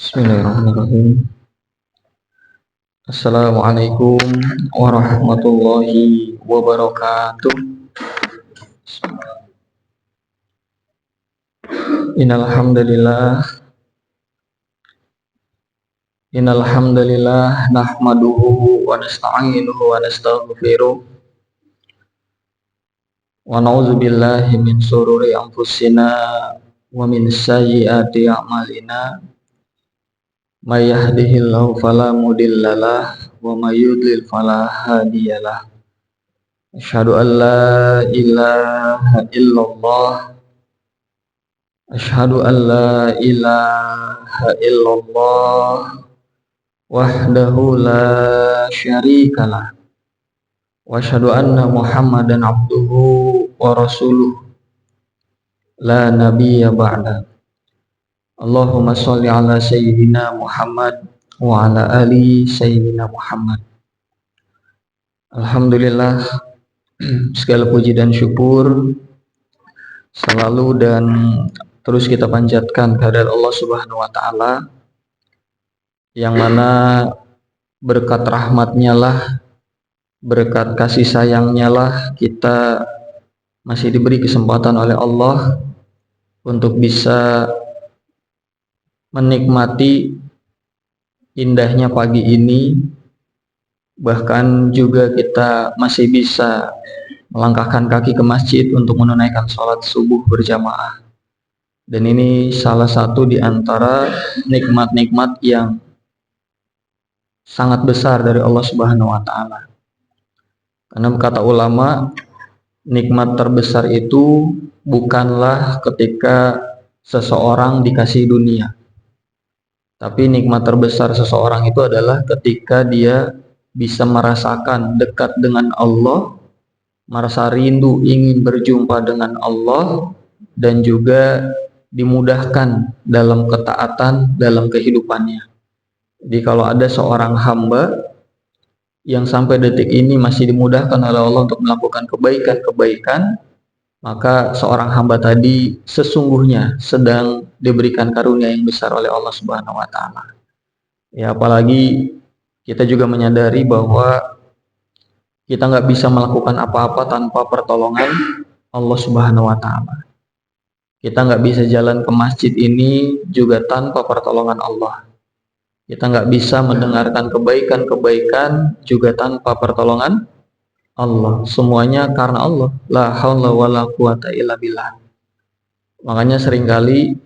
Bismillahirrahmanirrahim. Assalamualaikum warahmatullahi wabarakatuh. Innal hamdalillah nahmaduhu wa nasta'inuhu wa nastaghfiruh wa na'udzu billahi min shururi anfusina wa min sayyiati a'malina. May yahdihillahu fala mudhillalah wa may yudlil fala hadiyalah. Asyhadu an la ilaha illallah Asyhadu an la ilaha illallah wahdahu la syarikalah wa asyhadu anna Muhammadan abduhu wa rasuluh la nabiyya ba'da. Allahumma sholli ala sayyidina Muhammad wa ala ali sayyidina Muhammad. Alhamdulillah, segala puji dan syukur selalu dan terus kita panjatkan kehadirat Allah Subhanahu wa taala, yang mana berkat rahmatnya lah, berkat kasih sayangnya lah kita masih diberi kesempatan oleh Allah untuk bisa menikmati indahnya pagi ini. Bahkan juga kita masih bisa melangkahkan kaki ke masjid untuk menunaikan sholat subuh berjamaah. Dan ini salah satu di antara nikmat-nikmat yang sangat besar dari Allah Subhanahu wa taala. Karena kata ulama, nikmat terbesar itu bukanlah ketika seseorang dikasih dunia, tapi nikmat terbesar seseorang itu adalah ketika dia bisa merasakan dekat dengan Allah, merasa rindu ingin berjumpa dengan Allah, dan juga dimudahkan dalam ketaatan dalam kehidupannya. Jadi kalau ada seorang hamba yang sampai detik ini masih dimudahkan oleh Allah untuk melakukan kebaikan-kebaikan, maka seorang hamba tadi sesungguhnya sedang diberikan karunia yang besar oleh Allah Subhanahu wa taala. Ya, apalagi kita juga menyadari bahwa kita nggak bisa melakukan apa-apa tanpa pertolongan Allah Subhanahu wa taala. Kita nggak bisa jalan ke masjid ini juga tanpa pertolongan Allah. Kita nggak bisa mendengarkan kebaikan-kebaikan juga tanpa pertolongan Allah. Semuanya karena Allah. La haula wala quwata illa billah. Makanya seringkali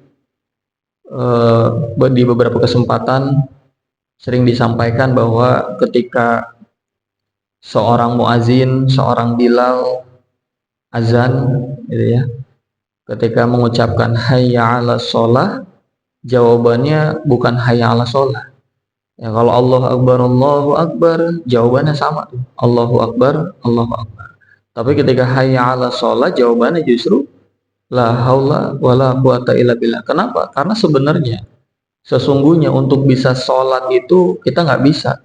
di beberapa kesempatan sering disampaikan bahwa ketika seorang muazin, seorang Bilal azan gitu ya, ketika mengucapkan hayya 'alas shalah, jawabannya bukan hayya 'alas shalah. Ya, kalau Allahu Akbar, jawabannya sama tuh. Allahu Akbar, Allahu Akbar. Tapi ketika hayya 'alas shalah, jawabannya justru la haula wala quwata illa billah. Kenapa? Karena sebenarnya sesungguhnya untuk bisa sholat itu kita nggak bisa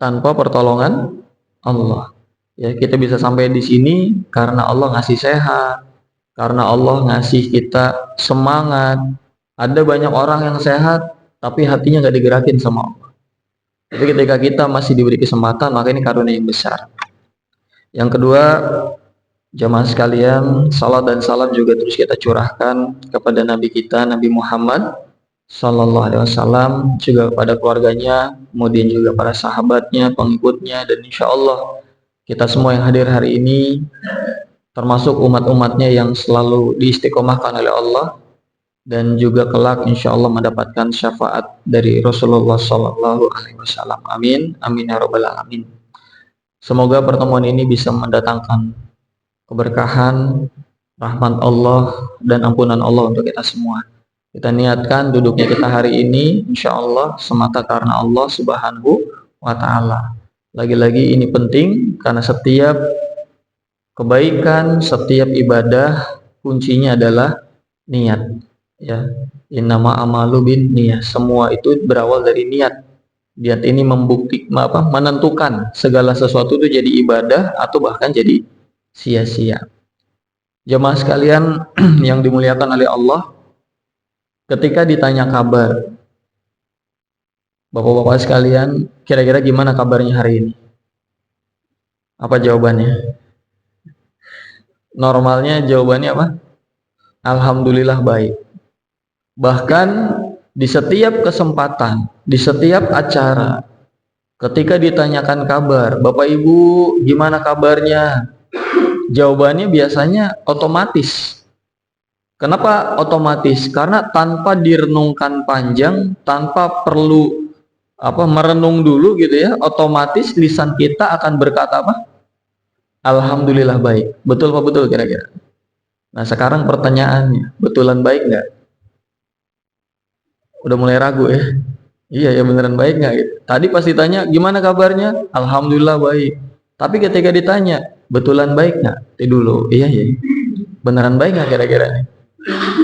tanpa pertolongan Allah. Ya, kita bisa sampai di sini karena Allah ngasih sehat, karena Allah ngasih kita semangat. Ada banyak orang yang sehat tapi hatinya nggak digerakin sama Allah. Tapi ketika kita masih diberi kesempatan, maka ini karunia yang besar. Yang kedua, jamaah sekalian, salat dan salam juga terus kita curahkan kepada Nabi kita, Nabi Muhammad Sallallahu Alaihi Wasallam, juga kepada keluarganya, kemudian juga para sahabatnya, pengikutnya, dan insya Allah kita semua yang hadir hari ini termasuk umat-umatnya yang selalu diistiqomahkan oleh Allah, dan juga kelak insya Allah mendapatkan syafaat dari Rasulullah Sallallahu Alaihi Wasallam. Amin, amin ya robbal alamin. Semoga pertemuan ini bisa mendatangkan keberkahan, rahmat Allah, dan ampunan Allah untuk kita semua. Kita niatkan duduknya kita hari ini insya Allah semata karena Allah Subhanahu wa taala. Lagi-lagi ini penting karena setiap kebaikan, setiap ibadah kuncinya adalah niat. Ya, innama amalu bin niyah. Semua itu berawal dari niat. Niat ini menentukan segala sesuatu itu jadi ibadah atau bahkan jadi sia-sia. Jemaah sekalian yang dimuliakan oleh Allah, ketika ditanya kabar Bapak-bapak sekalian, kira-kira gimana kabarnya hari ini? Apa jawabannya? Normalnya jawabannya apa? Alhamdulillah baik. Bahkan di setiap kesempatan, di setiap acara, ketika ditanyakan kabar, Bapak Ibu gimana kabarnya? Jawabannya biasanya otomatis. Kenapa otomatis? Karena tanpa direnungkan panjang, tanpa perlu merenung dulu gitu ya, otomatis lisan kita akan berkata apa? Alhamdulillah baik. Betul apa betul kira-kira? Nah sekarang pertanyaannya, betulan baik nggak? Udah mulai ragu ya? Iya ya beneran baik nggak? Gitu. Tadi pas ditanya gimana kabarnya? Alhamdulillah baik. Tapi ketika ditanya betulan baik nggak? Dulu, iya ya. Beneran baik nggak kira-kira nih?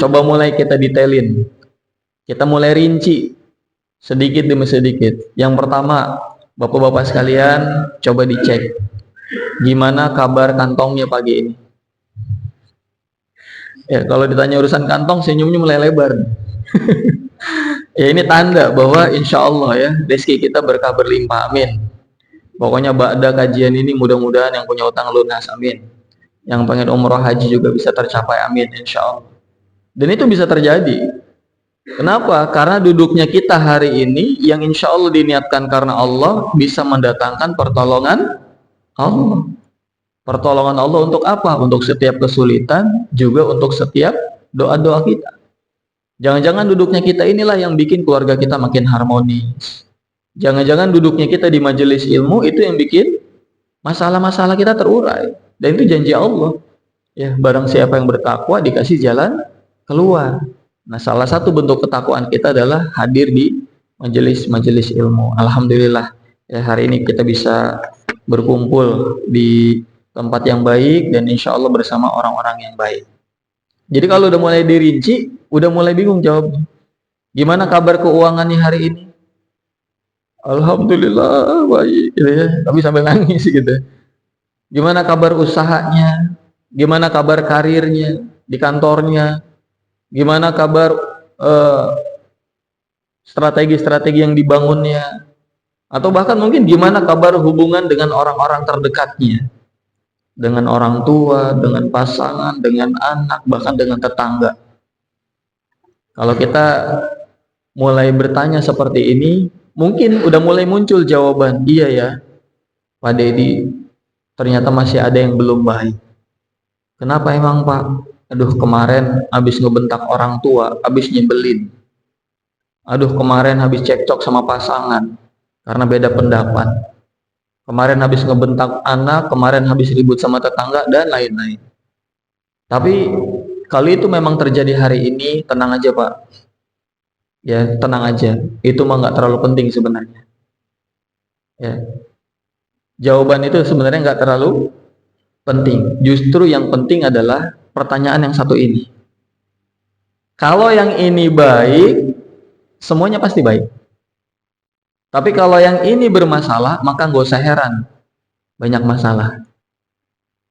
Coba mulai kita detailin. Kita mulai rinci sedikit demi sedikit. Yang pertama, bapak-bapak sekalian, coba dicek gimana kabar kantongnya pagi ini. Ya, kalau ditanya urusan kantong, senyumnya mulai lebar. Ya ini tanda bahwa insya Allah ya rezeki kita berkah berlimpah, amin. Pokoknya ba'da kajian ini mudah-mudahan yang punya utang lunas, amin. Yang pengen umroh haji juga bisa tercapai, amin, insya Allah. Dan itu bisa terjadi. Kenapa? Karena duduknya kita hari ini yang insya Allah diniatkan karena Allah bisa mendatangkan pertolongan Allah. Pertolongan Allah untuk apa? Untuk setiap kesulitan, juga untuk setiap doa-doa kita. Jangan-jangan duduknya kita inilah yang bikin keluarga kita makin harmonis. Jangan-jangan duduknya kita di majelis ilmu itu yang bikin masalah-masalah kita terurai. Dan itu janji Allah. Ya, barang siapa yang bertakwa dikasih jalan keluar. Nah, salah satu bentuk ketakwaan kita adalah hadir di majelis-majelis ilmu. Alhamdulillah, ya hari ini kita bisa berkumpul di tempat yang baik dan insya Allah bersama orang-orang yang baik. Jadi kalau udah mulai dirinci, udah mulai bingung jawabnya. Gimana kabar keuangannya hari ini? Alhamdulillah baik, gitu ya. Tapi sambil nangis gitu. Gimana kabar usahanya? Gimana kabar karirnya di kantornya? Gimana kabar strategi-strategi yang dibangunnya? Atau bahkan mungkin gimana kabar hubungan dengan orang-orang terdekatnya? Dengan orang tua, dengan pasangan, dengan anak, bahkan dengan tetangga. Kalau kita mulai bertanya seperti ini, mungkin udah mulai muncul jawaban, iya ya, Pak Dedi, ternyata masih ada yang belum baik. Kenapa emang Pak? Aduh kemarin habis ngebentak orang tua, habis nyebelin. Aduh kemarin habis cekcok sama pasangan karena beda pendapat. Kemarin habis ngebentak anak, kemarin habis ribut sama tetangga, dan lain-lain. Tapi kalau itu memang terjadi hari ini, tenang aja Pak. Ya, tenang aja. Itu mah nggak terlalu penting sebenarnya. Ya. Jawaban itu sebenarnya nggak terlalu penting. Justru yang penting adalah pertanyaan yang satu ini. Kalau yang ini baik, semuanya pasti baik. Tapi kalau yang ini bermasalah, maka nggak usah heran. Banyak masalah.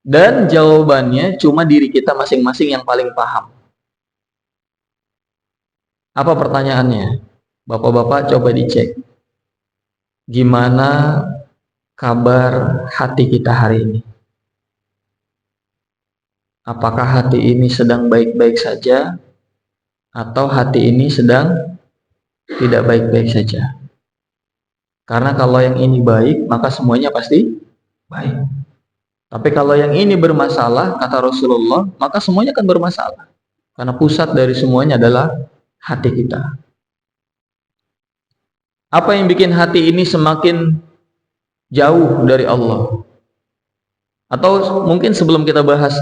Dan jawabannya cuma diri kita masing-masing yang paling paham. Apa pertanyaannya? Bapak-bapak coba dicek. Gimana kabar hati kita hari ini? Apakah hati ini sedang baik-baik saja? Atau hati ini sedang tidak baik-baik saja? Karena kalau yang ini baik, maka semuanya pasti baik. Tapi kalau yang ini bermasalah, kata Rasulullah, maka semuanya akan bermasalah. Karena pusat dari semuanya adalah hati kita. Apa yang bikin hati ini semakin jauh dari Allah? Atau mungkin sebelum kita bahas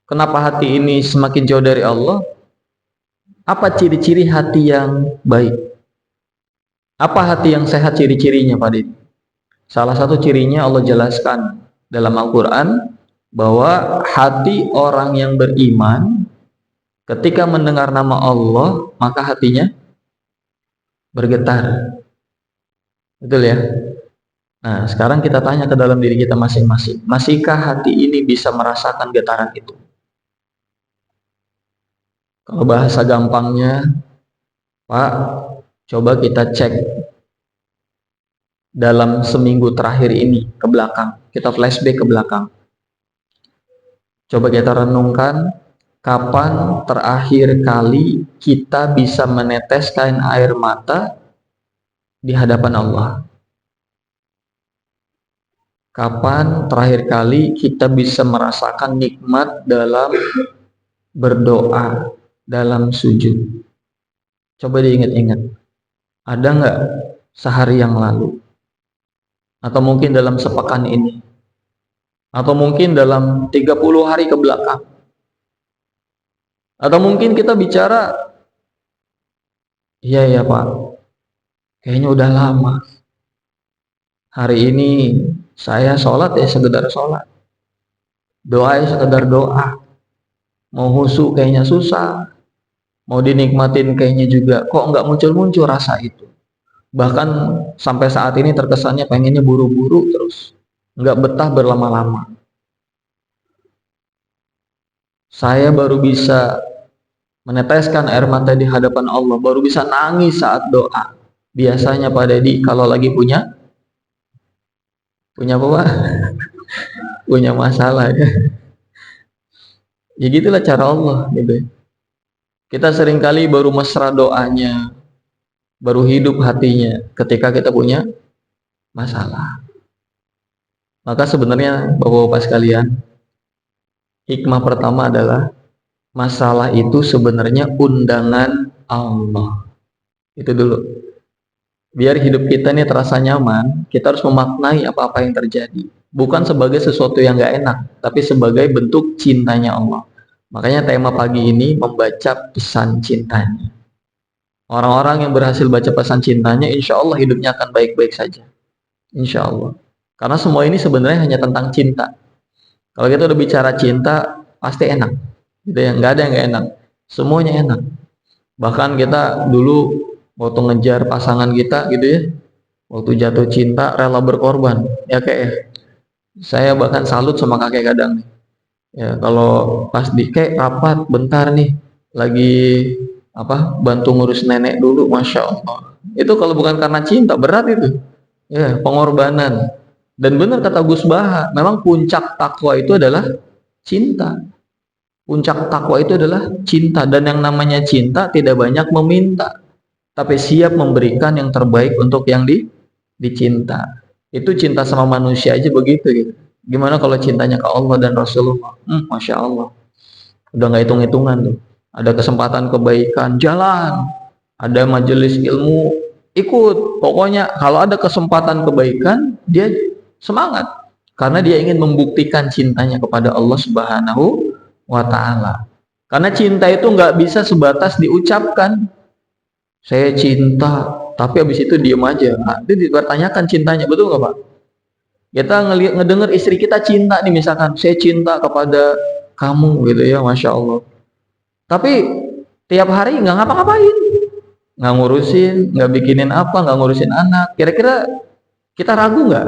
kenapa hati ini semakin jauh dari Allah, apa ciri-ciri hati yang baik? Apa hati yang sehat ciri-cirinya Pak Didi? Salah satu cirinya Allah jelaskan dalam Al-Quran bahwa hati orang yang beriman ketika mendengar nama Allah maka hatinya bergetar. Betul ya? Nah sekarang kita tanya ke dalam diri kita masing-masing. Masihkah hati ini bisa merasakan getaran itu? Kalau bahasa gampangnya, Pak, Coba kita cek dalam seminggu terakhir ini ke belakang. Kita flashback ke belakang. Coba kita renungkan kapan terakhir kali kita bisa meneteskan air mata di hadapan Allah. Kapan terakhir kali kita bisa merasakan nikmat dalam berdoa, dalam sujud. Coba diingat-ingat. Ada nggak sehari yang lalu? Atau mungkin dalam sepekan ini? Atau mungkin dalam 30 hari ke belakang? Atau mungkin kita bicara, iya ya Pak, kayaknya udah lama. Hari ini saya sholat ya sekedar sholat. Doa ya sekedar doa. Mau husu kayaknya susah. Mau dinikmatin kayaknya juga kok nggak muncul-muncul rasa itu. Bahkan sampai saat ini terkesannya pengennya buru-buru terus. Nggak betah berlama-lama. Saya baru bisa meneteskan air mata di hadapan Allah. Baru bisa nangis saat doa. Biasanya Pak Deddy kalau lagi punya apa Pak? Punya masalah ya. Ya gitulah cara Allah gitu. Kita seringkali baru mesra doanya, baru hidup hatinya ketika kita punya masalah. Maka sebenarnya Bapak-bapak sekalian, hikmah pertama adalah masalah itu sebenarnya undangan Allah. Itu dulu. Biar hidup kita ini terasa nyaman, kita harus memaknai apa-apa yang terjadi. Bukan sebagai sesuatu yang gak enak, tapi sebagai bentuk cintanya Allah. Makanya tema pagi ini membaca pesan cintanya. Orang-orang yang berhasil baca pesan cintanya, insya Allah hidupnya akan baik-baik saja. Insya Allah. Karena semua ini sebenarnya hanya tentang cinta. Kalau kita udah bicara cinta, pasti enak. Gitu ya, nggak ada yang nggak enak. Semuanya enak. Bahkan kita dulu waktu ngejar pasangan kita gitu ya, waktu jatuh cinta rela berkorban. Ya kayak saya bahkan salut sama kakek kadang. Ya kalau pas di kayak rapat bentar nih, lagi bantu ngurus nenek dulu, masya Allah. Itu kalau bukan karena cinta berat itu. Ya pengorbanan. Dan benar kata Gus Baha, memang puncak takwa itu adalah cinta. Puncak takwa itu adalah cinta, dan yang namanya cinta tidak banyak meminta, tapi siap memberikan yang terbaik untuk yang dicinta. Itu cinta sama manusia aja begitu gitu. Gimana kalau cintanya ke Allah dan Rasulullah? Masya Allah. Udah nggak hitung-hitungan tuh. Ada kesempatan kebaikan, jalan. Ada majelis ilmu, ikut. Pokoknya kalau ada kesempatan kebaikan, dia semangat. Karena dia ingin membuktikan cintanya kepada Allah Subhanahu wa ta'ala. Karena cinta itu nggak bisa sebatas diucapkan. Saya cinta, tapi habis itu diem aja. Nah, itu dipertanyakan cintanya, betul nggak Pak? Kita ngedenger istri kita cinta nih, misalkan saya cinta kepada kamu gitu ya, masya Allah. Tapi tiap hari nggak ngapa-ngapain, nggak ngurusin, nggak bikinin apa, nggak ngurusin anak. Kira-kira kita ragu nggak?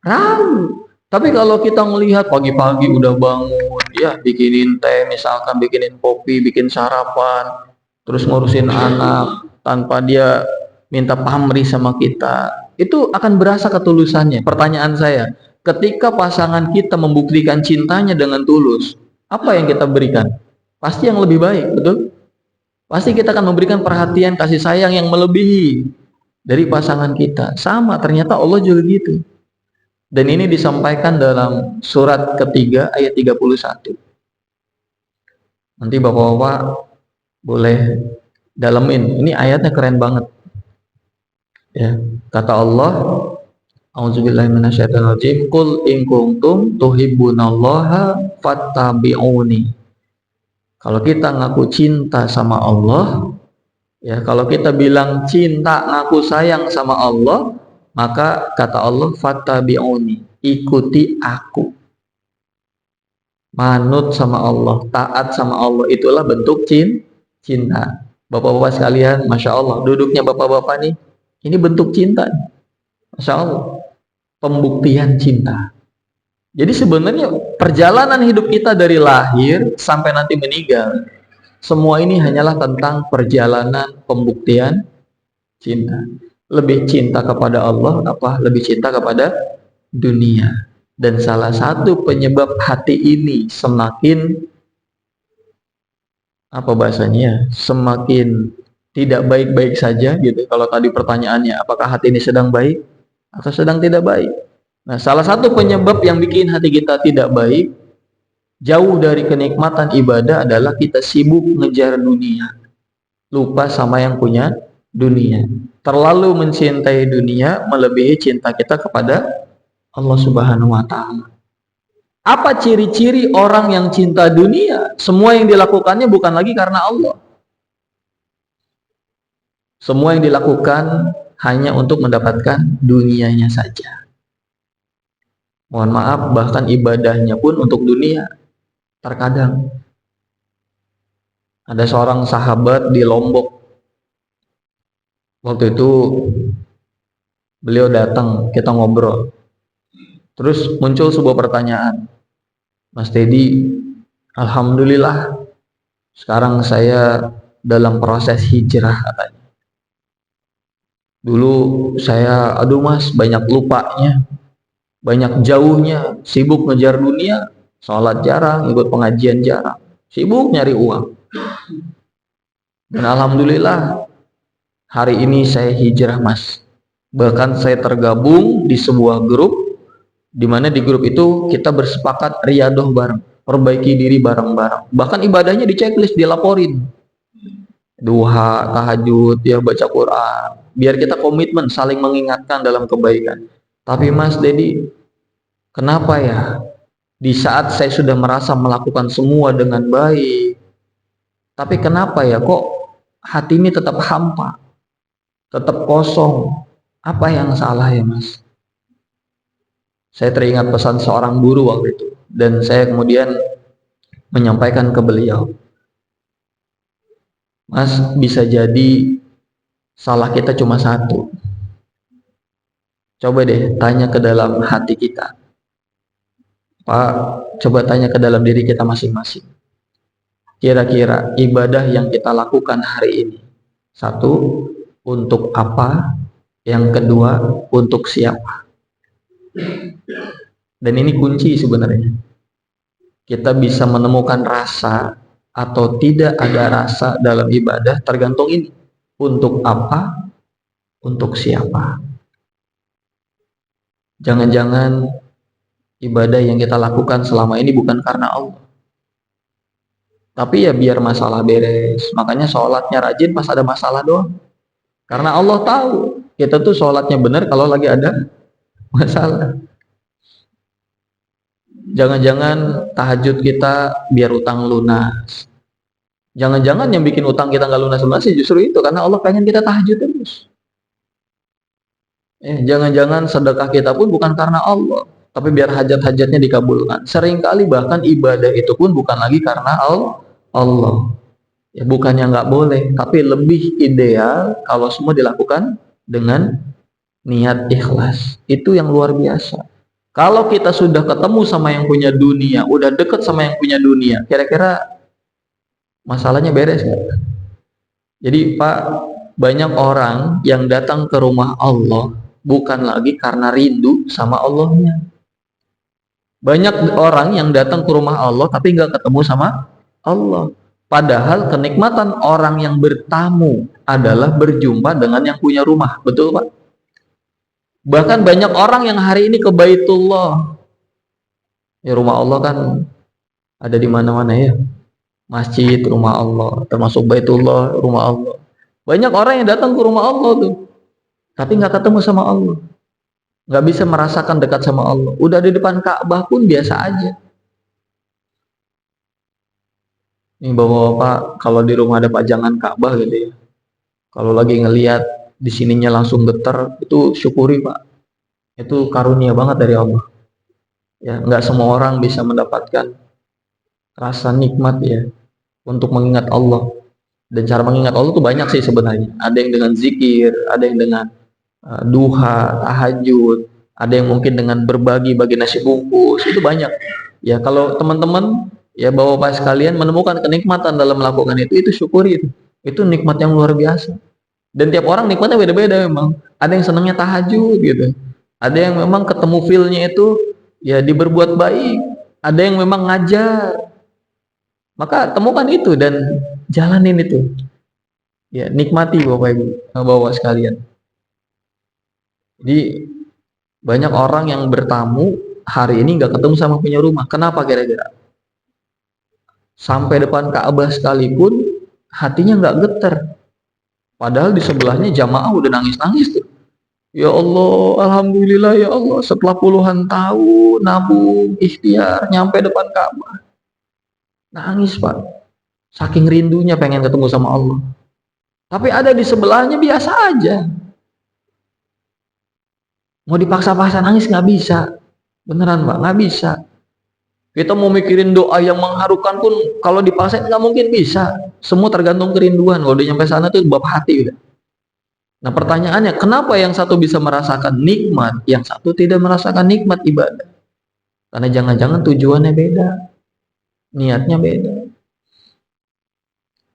Ragu. Tapi kalau kita melihat pagi-pagi udah bangun, ya bikinin teh, misalkan bikinin kopi, bikin sarapan, terus ngurusin anak tanpa dia minta pamrih sama kita, itu akan berasa ketulusannya. Pertanyaan saya, ketika pasangan kita membuktikan cintanya dengan tulus, apa yang kita berikan? Pasti yang lebih baik, betul? Pasti kita akan memberikan perhatian, kasih sayang yang melebihi dari pasangan kita. Sama, ternyata Allah juga gitu. Dan ini disampaikan dalam surat ketiga ayat 31. Nanti bapak-bapak boleh dalemin. Ini ayatnya keren banget. Ya, kata Allah, A'udzubillahi minasyaitonirrajim, qul in kuntum tuhibbunallaha fattabi'uni. Kalau kita ngaku cinta sama Allah, ya kalau kita bilang cinta, ngaku sayang sama Allah, maka kata Allah, fattabi'uni, ikuti aku. Manut sama Allah, taat sama Allah, itulah bentuk cinta. Bapak-bapak sekalian, masya Allah, duduknya bapak-bapak nih, ini bentuk cinta, masya Allah, pembuktian cinta. Jadi sebenarnya perjalanan hidup kita dari lahir sampai nanti meninggal, semua ini hanyalah tentang perjalanan pembuktian Cinta. Lebih cinta kepada Allah apa lebih cinta kepada dunia? Dan salah satu penyebab hati ini semakin apa bahasanya? Semakin tidak baik-baik saja gitu. Kalau tadi pertanyaannya apakah hati ini sedang baik atau sedang tidak baik? Nah, salah satu penyebab yang bikin hati kita tidak baik, jauh dari kenikmatan ibadah adalah kita sibuk ngejar dunia. Lupa sama yang punya dunia. Terlalu mencintai dunia melebihi cinta kita kepada Allah Subhanahu wa taala. Apa ciri-ciri orang yang cinta dunia? Semua yang dilakukannya bukan lagi karena Allah. Semua yang dilakukan hanya untuk mendapatkan dunianya saja. Mohon maaf, bahkan ibadahnya pun untuk dunia. Terkadang ada seorang sahabat di Lombok. Waktu itu beliau datang, kita ngobrol. Terus muncul sebuah pertanyaan. Mas Teddy, alhamdulillah sekarang saya dalam proses hijrah katanya. Dulu saya, aduh mas, banyak lupanya, banyak jauhnya, sibuk ngejar dunia, sholat jarang, ikut pengajian jarang, sibuk nyari uang. Dan alhamdulillah hari ini saya hijrah mas. Bahkan saya tergabung di sebuah grup, di mana di grup itu kita bersepakat riyadoh bareng, perbaiki diri bareng-bareng. Bahkan ibadahnya di checklist, dilaporin. Duha, tahajud, ya baca Quran. Biar kita komitmen saling mengingatkan dalam kebaikan. Tapi Mas Dedi, kenapa ya? Di saat saya sudah merasa melakukan semua dengan baik, tapi kenapa ya kok hati ini tetap hampa, tetap kosong? Apa yang salah ya Mas? Saya teringat pesan seorang guru waktu itu, dan saya kemudian menyampaikan ke beliau, Mas, bisa jadi salah kita cuma satu. Coba deh tanya ke dalam hati kita. Pak, coba tanya ke dalam diri kita masing-masing. Kira-kira ibadah yang kita lakukan hari ini, satu, untuk apa? Yang kedua, untuk siapa? Dan ini kunci sebenarnya. Kita bisa menemukan rasa atau tidak ada rasa dalam ibadah tergantung ini. Untuk apa? Untuk siapa? Jangan-jangan ibadah yang kita lakukan selama ini bukan karena Allah, tapi ya biar masalah beres. Makanya sholatnya rajin pas ada masalah doang. Karena Allah tahu kita tuh sholatnya benar kalau lagi ada masalah. Jangan-jangan tahajud kita biar utang lunas. Jangan-jangan yang bikin utang kita nggak lunas-lunas justru itu karena Allah pengen kita tahajud terus. Jangan-jangan sedekah kita pun bukan karena Allah, tapi biar hajat-hajatnya dikabulkan. Seringkali bahkan ibadah itu pun bukan lagi karena Allah. Ya bukannya nggak boleh, tapi lebih ideal kalau semua dilakukan dengan niat ikhlas. Itu yang luar biasa. Kalau kita sudah ketemu sama yang punya dunia, udah deket sama yang punya dunia, kira-kira masalahnya beres nggak? Jadi Pak, banyak orang yang datang ke rumah Allah bukan lagi karena rindu sama Allahnya. Banyak orang yang datang ke rumah Allah tapi nggak ketemu sama Allah. Padahal kenikmatan orang yang bertamu adalah berjumpa dengan yang punya rumah. Betul Pak? Bahkan banyak orang yang hari ini ke Baitullah. Ya rumah Allah kan ada di mana-mana ya. Masjid, rumah Allah, termasuk Baitullah, rumah Allah. Banyak orang yang datang ke rumah Allah tuh, tapi nggak ketemu sama Allah, nggak bisa merasakan dekat sama Allah. Udah di depan Ka'bah pun biasa aja. Ini bapak-bapak, kalau di rumah ada pajangan Ka'bah gitu ya, kalau lagi ngelihat di sininya langsung getar, itu syukuri Pak. Itu karunia banget dari Allah. Ya, nggak semua orang bisa mendapatkan rasa nikmat ya untuk mengingat Allah. Dan cara mengingat Allah tuh banyak sih sebenarnya. Ada yang dengan zikir, ada yang dengan duha, tahajud, ada yang mungkin dengan berbagi nasi bungkus. Itu banyak. Ya kalau teman-teman ya bapak-bapak sekalian menemukan kenikmatan dalam melakukan itu syukuri itu. Itu nikmat yang luar biasa. Dan tiap orang nikmatnya beda-beda memang. Ada yang senangnya tahajud gitu. Ada yang memang ketemu feel-nya itu ya di berbuat baik. Ada yang memang ngajar. Maka temukan itu dan jalanin itu. Ya, nikmati Bapak Ibu, Bapak sekalian. Jadi banyak orang yang bertamu hari ini nggak ketemu sama punya rumah. Kenapa kira-kira? Sampai depan Ka'bah sekalipun hatinya nggak getar. Padahal di sebelahnya jamaah udah nangis-nangis tuh. Ya Allah, alhamdulillah ya Allah, setelah puluhan tahun nabung ikhtiar nyampe depan Ka'bah. Nangis, Pak. Saking rindunya pengen ketemu sama Allah. Tapi ada di sebelahnya biasa aja. Mau dipaksa-paksa nangis nggak bisa. Beneran, Pak, nggak bisa. Kita mau mikirin doa yang mengharukan pun kalau dipaksa nggak mungkin bisa. Semua tergantung kerinduan. Kalau udah nyampe sana tuh bab hati udah. Nah pertanyaannya, kenapa yang satu bisa merasakan nikmat, yang satu tidak merasakan nikmat ibadah? Karena jangan-jangan tujuannya beda, niatnya beda.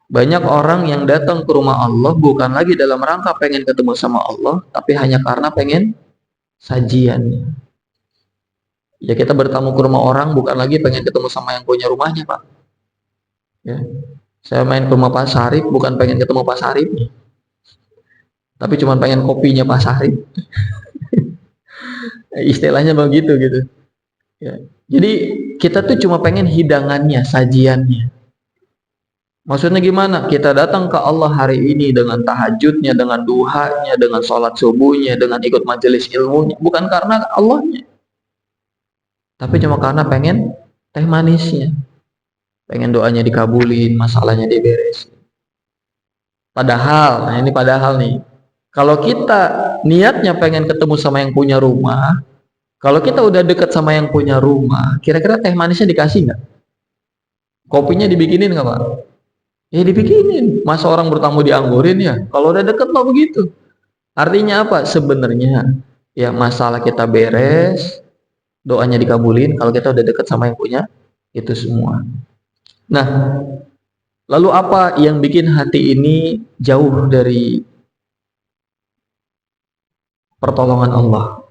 Banyak orang yang datang ke rumah Allah bukan lagi dalam rangka pengen ketemu sama Allah, tapi hanya karena pengen sajiannya. Ya kita bertamu ke rumah orang bukan lagi pengen ketemu sama yang punya rumahnya, Pak. Ya. Saya main ke rumah Pak Sarip bukan pengen ketemu Pak Sarip, tapi cuma pengen kopinya Pak Sarip. Istilahnya begitu gitu. Ya. Jadi kita tuh cuma pengen hidangannya, sajiannya. Maksudnya gimana? Kita datang ke Allah hari ini dengan tahajudnya, dengan duhanya, dengan sholat subuhnya, dengan ikut majelis ilmunya, bukan karena Allahnya, tapi cuma karena pengen teh manisnya, pengen doanya dikabulin, masalahnya diberesin. Padahal, nah ini padahal nih, kalau kita niatnya pengen ketemu sama yang punya rumah, kalau kita udah deket sama yang punya rumah, kira-kira teh manisnya dikasih nggak? Kopinya dibikinin nggak, Pak? Ya dibikinin. Masa orang bertamu dianggurin ya? Kalau udah deket mah begitu. Artinya apa? Sebenarnya ya masalah kita beres, doanya dikabulin kalau kita udah deket sama yang punya itu semua. Nah, lalu apa yang bikin hati ini jauh dari pertolongan Allah,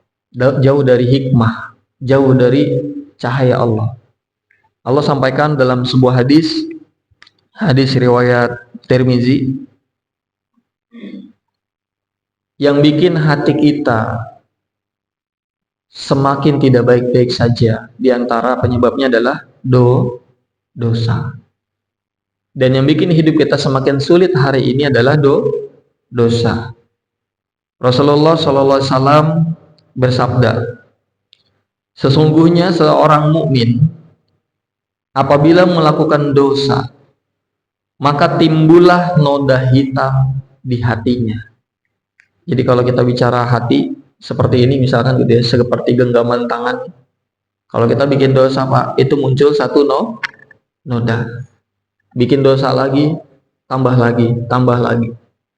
jauh dari hikmah, jauh dari cahaya Allah? Allah sampaikan dalam sebuah hadis riwayat Tirmizi, yang bikin hati kita semakin tidak baik-baik saja, diantara penyebabnya adalah dosa. Dan yang bikin hidup kita semakin sulit hari ini adalah dosa. Rasulullah SAW bersabda, sesungguhnya seorang mukmin apabila melakukan dosa, maka timbullah noda hitam di hatinya. Jadi kalau kita bicara hati seperti ini, misalkan gitu ya, seperti genggaman tangan. Kalau kita bikin dosa, Pak, itu muncul satu noda. Bikin dosa lagi, tambah lagi, tambah lagi.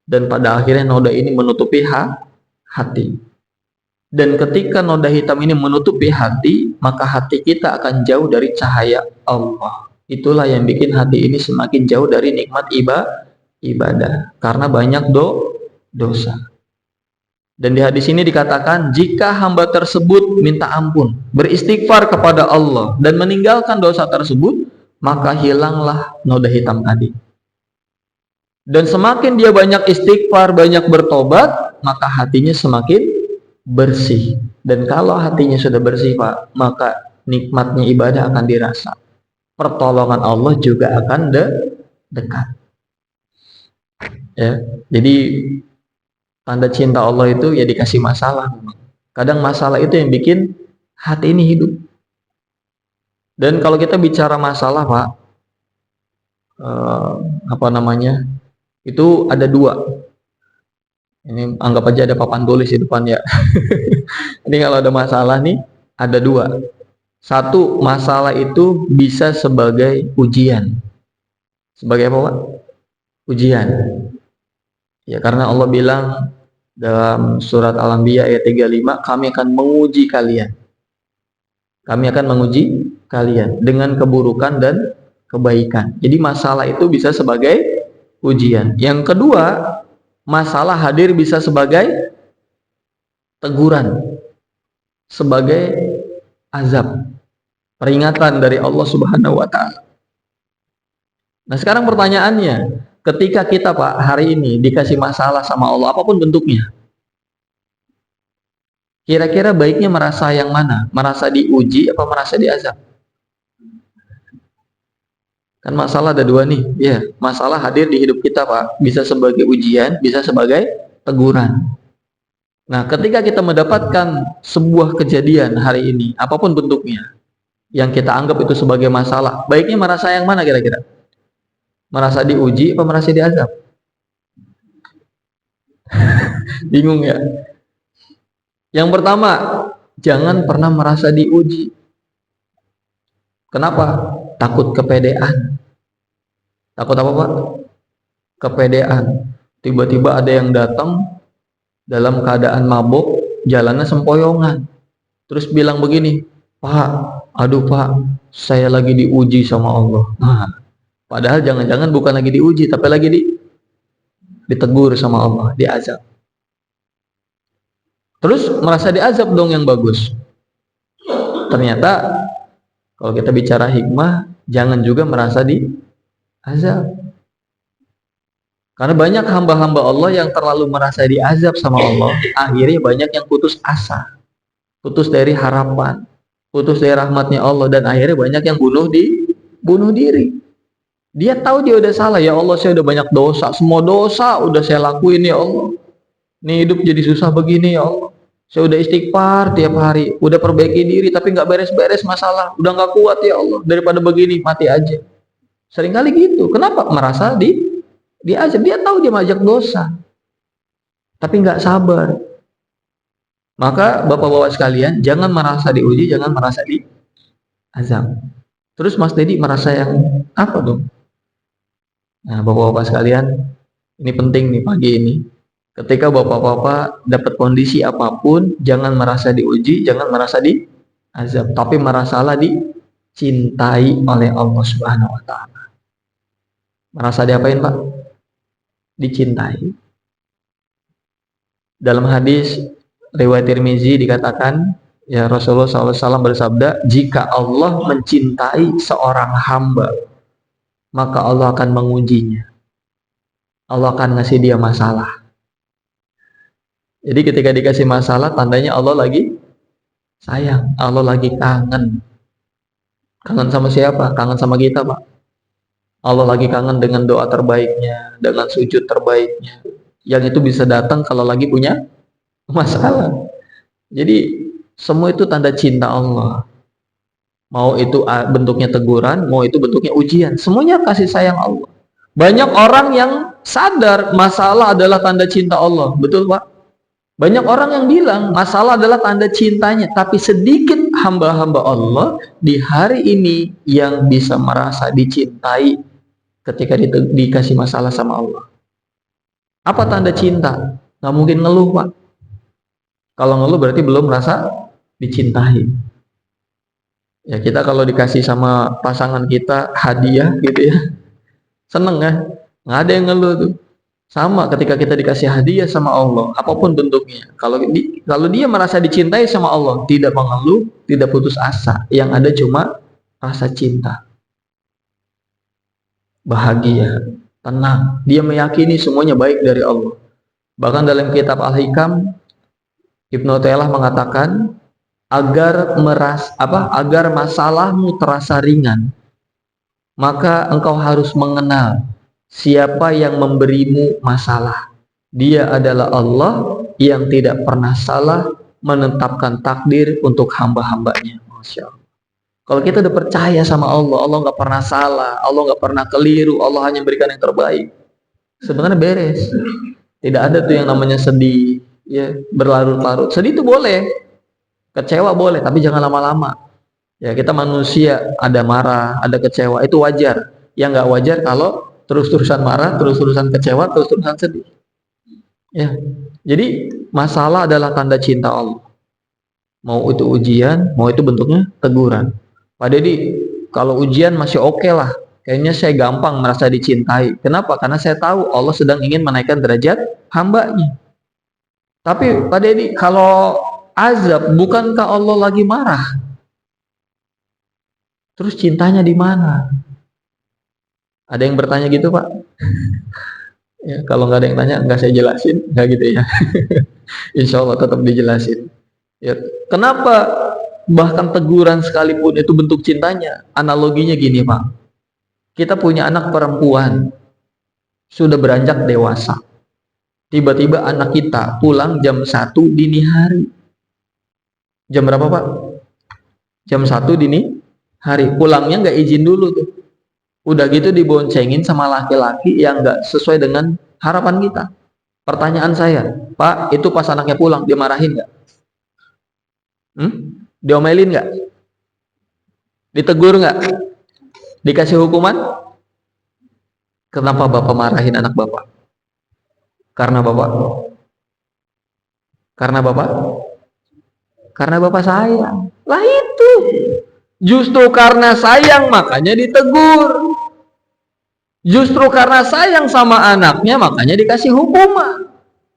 Dan pada akhirnya noda ini menutupi hati. Dan ketika noda hitam ini menutupi hati, maka hati kita akan jauh dari cahaya Allah. Itulah yang bikin hati ini semakin jauh dari nikmat ibadah. Karena banyak dosa. Dan di hadis ini dikatakan, jika hamba tersebut minta ampun, beristighfar kepada Allah, dan meninggalkan dosa tersebut, maka hilanglah noda hitam tadi. Dan semakin dia banyak istighfar, banyak bertobat, maka hatinya semakin bersih. Dan kalau hatinya sudah bersih, Pak, maka nikmatnya ibadah akan dirasa. Pertolongan Allah juga akan dekat. Ya, jadi tanda cinta Allah itu ya dikasih masalah. Kadang masalah itu yang bikin hati ini hidup. Dan kalau kita bicara masalah, Pak, itu ada dua. Ini anggap aja ada papan tulis di depan ya. Ini kalau ada masalah nih, ada dua. Satu, masalah itu bisa sebagai ujian. Sebagai apa, Pak? Ujian. Ya, karena Allah bilang dalam surat Al-Anbiya ayat 35, kami akan menguji kalian. Kami akan menguji kalian dengan keburukan dan kebaikan. Jadi masalah itu bisa sebagai ujian. Yang kedua, masalah hadir bisa sebagai teguran, sebagai azab, peringatan dari Allah Subhanahu wa taala. Nah, sekarang pertanyaannya, ketika kita Pak hari ini dikasih masalah sama Allah apapun bentuknya, kira-kira baiknya merasa yang mana? Merasa diuji apa merasa diazab? Kan masalah ada dua nih, ya. Masalah hadir di hidup kita Pak, bisa sebagai ujian, bisa sebagai teguran. Nah, ketika kita mendapatkan sebuah kejadian hari ini, apapun bentuknya, yang kita anggap itu sebagai masalah, baiknya merasa yang mana kira-kira? Merasa diuji apa merasa diazab? Bingung ya? Yang pertama, jangan pernah merasa diuji. Kenapa? Takut kepedean. Takut apa Pak? Kepedean. Tiba-tiba ada yang datang dalam keadaan mabuk, jalannya sempoyongan. Terus bilang begini, Pak, aduh Pak, saya lagi diuji sama Allah. Nah, padahal jangan-jangan bukan lagi diuji, tapi lagi ditegur sama Allah, diazab. Terus merasa diazab dong yang bagus. Ternyata kalau kita bicara hikmah, jangan juga merasa diazab. Karena banyak hamba-hamba Allah yang terlalu merasa diazab sama Allah, akhirnya banyak yang putus asa, putus dari harapan, putus dari rahmatnya Allah, dan akhirnya banyak yang bunuh diri. Dia tahu dia udah salah, ya Allah saya udah banyak dosa, semua dosa udah saya lakuin ya Allah. Ini hidup jadi susah begini ya Allah. Saya udah istighfar tiap hari, udah perbaiki diri tapi nggak beres-beres masalah, udah nggak kuat ya Allah. Daripada begini mati aja. Seringkali gitu. Kenapa? Merasa diazab. Dia tahu dia majak dosa, tapi nggak sabar. Maka bapak-bapak sekalian, jangan merasa diuji, jangan merasa diazab. Terus Mas Dedi merasa yang apa dong? Nah, bapak-bapak sekalian, ini penting nih pagi ini. Ketika bapak-bapak dapat kondisi apapun, jangan merasa diuji, jangan merasa diazab, tapi merasalah dicintai oleh Allah Subhanahu wa taala. Merasa diapain, Pak? Dicintai. Dalam hadis riwayat Tirmizi dikatakan, ya Rasulullah SAW bersabda, jika Allah mencintai seorang hamba, maka Allah akan mengujinya. Allah akan ngasih dia masalah. Jadi ketika dikasih masalah, tandanya Allah lagi sayang, Allah lagi kangen. Kangen sama siapa? Kangen sama kita, Pak. Allah lagi kangen dengan doa terbaiknya, dengan sujud terbaiknya. Yang itu bisa datang kalau lagi punya masalah. Jadi semua itu tanda cinta Allah. Mau itu bentuknya teguran, mau itu bentuknya ujian, semuanya kasih sayang Allah. Banyak orang yang sadar masalah adalah tanda cinta Allah, betul Pak? Banyak orang yang bilang masalah adalah tanda cintanya, tapi sedikit hamba-hamba Allah di hari ini yang bisa merasa dicintai ketika dikasih masalah sama Allah. Apa tanda cinta? Nggak mungkin ngeluh, Pak. Kalau ngeluh berarti belum merasa dicintai. Ya, kita kalau dikasih sama pasangan kita hadiah gitu ya, seneng ya, nggak ada yang ngeluh tuh. Sama ketika kita dikasih hadiah sama Allah, apapun bentuknya, kalau dia merasa dicintai sama Allah, tidak mengeluh, tidak putus asa, yang ada cuma rasa cinta, bahagia, tenang. Dia meyakini semuanya baik dari Allah. Bahkan dalam kitab Al-Hikam, Ibnu Taimiyah mengatakan, agar masalahmu terasa ringan, maka engkau harus mengenal siapa yang memberimu masalah. Dia adalah Allah yang tidak pernah salah menetapkan takdir untuk hamba-hambanya. Masya Allah. Kalau kita udah percaya sama Allah, Allah nggak pernah salah, Allah nggak pernah keliru, Allah hanya berikan yang terbaik, sebenarnya beres. Tidak ada tuh yang namanya sedih, ya, berlarut-larut. Sedih itu boleh, kecewa boleh, tapi jangan lama-lama. Ya, kita manusia, ada marah, ada kecewa, itu wajar. Yang nggak wajar kalau terus-terusan marah, terus-terusan kecewa, terus-terusan sedih. Ya, jadi masalah adalah tanda cinta Allah. Mau itu ujian, mau itu bentuknya teguran. Pak Dedi, kalau ujian masih oke lah. Kayaknya saya gampang merasa dicintai. Kenapa? Karena saya tahu Allah sedang ingin menaikkan derajat hambanya. Tapi Pak Deddy, kalau azab, bukankah Allah lagi marah? Terus cintanya di mana? Ada yang bertanya gitu, Pak? Ya, kalau nggak ada yang tanya, nggak saya jelasin, nggak gitu ya. Insya Allah tetap dijelasin. Ya, kenapa bahkan teguran sekalipun itu bentuk cintanya? Analoginya gini, Pak. Kita punya anak perempuan, sudah beranjak dewasa. Tiba-tiba anak kita pulang jam 1 dini hari. Jam berapa, Pak? Jam 1 dini hari. Pulangnya nggak izin dulu tuh. Udah gitu diboncengin sama laki-laki yang nggak sesuai dengan harapan kita. Pertanyaan saya, Pak, itu pas anaknya pulang, dimarahin nggak? Diomelin nggak? Ditegur nggak? Dikasih hukuman? Kenapa Bapak marahin anak Bapak? Karena Bapak? Karena Bapak? Karena Bapak sayang. Lah itu. Justru karena sayang makanya ditegur. Justru karena sayang sama anaknya makanya dikasih hukuman.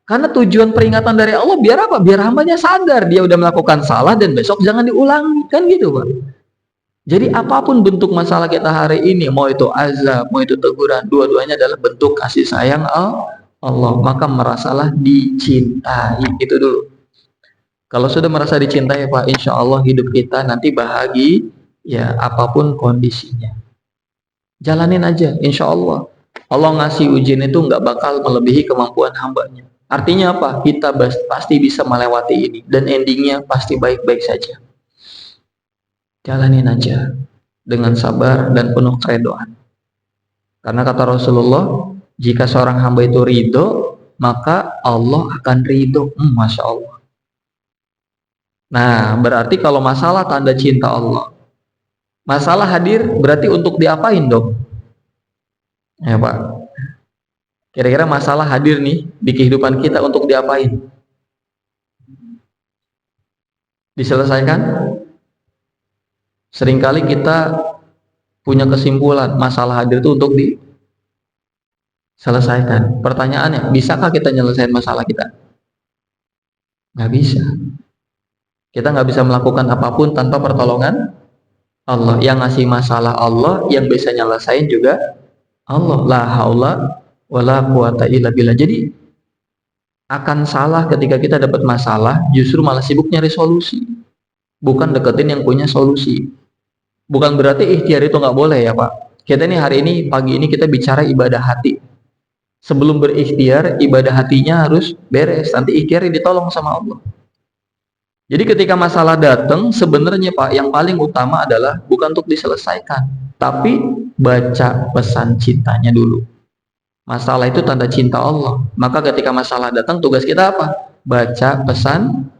Karena tujuan peringatan dari Allah biar apa? Biar hambanya sadar dia udah melakukan salah dan besok jangan diulangi. Kan gitu, Pak. Jadi apapun bentuk masalah kita hari ini, mau itu azab, mau itu teguran, dua-duanya adalah bentuk kasih sayang Allah. Maka merasalah dicintai. Itu dulu. Kalau sudah merasa dicintai, Pak, insya Allah hidup kita nanti bahagia, ya apapun kondisinya. Jalanin aja, insya Allah. Allah ngasih ujian itu nggak bakal melebihi kemampuan hambanya. Artinya apa? Kita pasti bisa melewati ini. Dan endingnya pasti baik-baik saja. Jalanin aja. Dengan sabar dan penuh keredoan. Karena kata Rasulullah, jika seorang hamba itu ridho, maka Allah akan ridho. Masya Allah. Nah, berarti kalau masalah tanda cinta Allah. Masalah hadir berarti untuk diapain dong? Ya Pak. Kira-kira masalah hadir nih di kehidupan kita untuk diapain? Diselesaikan? Seringkali kita punya kesimpulan masalah hadir itu untuk diselesaikan. Pertanyaannya, bisakah kita nyelesain masalah kita? Nggak bisa. Kita nggak bisa melakukan apapun tanpa pertolongan Allah. Yang ngasih masalah Allah, yang bisa nyelesain juga Allah. La haula wala quwata illa billah. Jadi akan salah ketika kita dapat masalah, justru malah sibuk nyari solusi, bukan deketin yang punya solusi. Bukan berarti ikhtiar itu nggak boleh ya Pak. Kita nih hari ini, pagi ini kita bicara ibadah hati. Sebelum berikhtiar, ibadah hatinya harus beres. Nanti ikhtiar ditolong sama Allah. Jadi ketika masalah datang, sebenarnya Pak, yang paling utama adalah bukan untuk diselesaikan, tapi baca pesan cintanya dulu. Masalah itu tanda cinta Allah. Maka ketika masalah datang, tugas kita apa? Baca pesan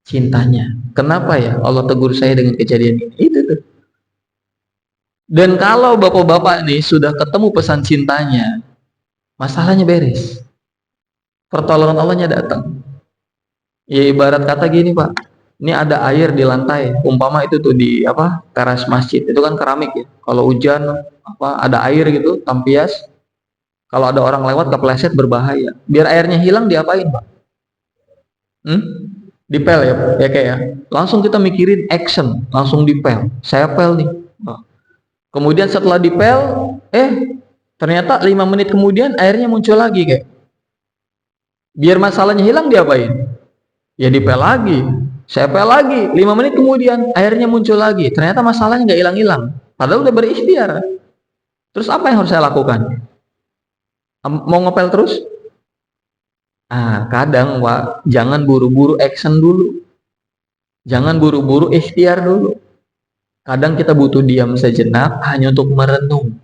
cintanya. Kenapa ya Allah tegur saya dengan kejadian ini? Itu tuh. Dan kalau bapak-bapak nih sudah ketemu pesan cintanya, masalahnya beres. Pertolongan Allahnya datang. Ya ibarat kata gini Pak, ini ada air di lantai, umpama itu tuh di teras masjid, itu kan keramik ya. Kalau hujan ada air gitu, tampias. Kalau ada orang lewat kepleset berbahaya. Biar airnya hilang diapain Pak? Dipel ya kayak. Langsung kita mikirin action, langsung dipel. Saya pel nih. Kemudian setelah dipel, ternyata 5 menit kemudian airnya muncul lagi kayak. Biar masalahnya hilang diapain? Ya dipel lagi. Saya pel lagi. 5 menit kemudian airnya muncul lagi. Ternyata masalahnya nggak hilang-hilang. Padahal udah berikhtiar. Terus apa yang harus saya lakukan? Mau ngepel terus? Kadang Pak, jangan buru-buru action dulu. Jangan buru-buru ikhtiar dulu. Kadang kita butuh diam sejenak hanya untuk merenung.